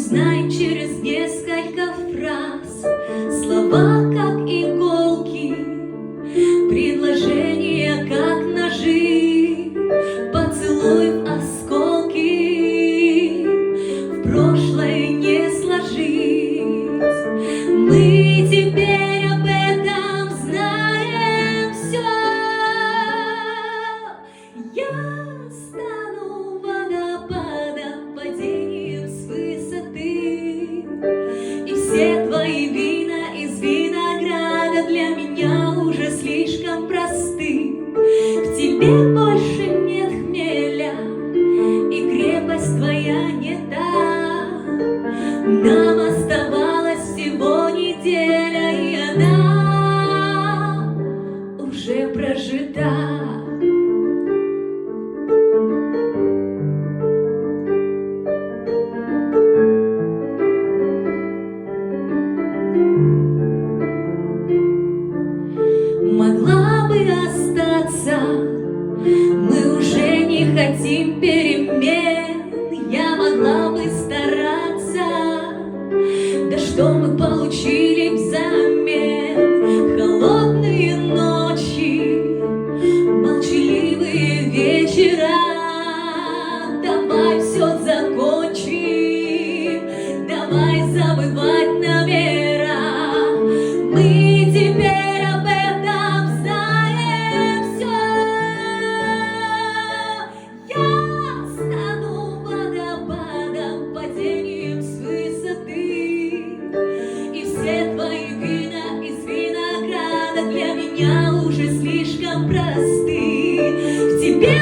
Узнай через несколько фраз слова, как иголки, предложения, как ножи, поцелуй в осколки, в прошлое не сложить. Мы теперь об этом знаем все. Я стану водопадом, падением с высоты, и все твои вина из винограда для меня уже слишком просты. В тебе больше нет хмеля, и крепость твоя не та. Нам оставалась всего неделя, и она уже прожита. Могла бы остаться, мы уже не хотим перемен. Я могла бы стараться, да что мы получили взамен? Холодные ночи, молчаливые вечера. Давай все закончим, давай забывать номера. Мы теперь об этом знаем все. Я стану водопадом, падением с высоты, и все твои вина из винограда для меня уже слишком просты. В тебе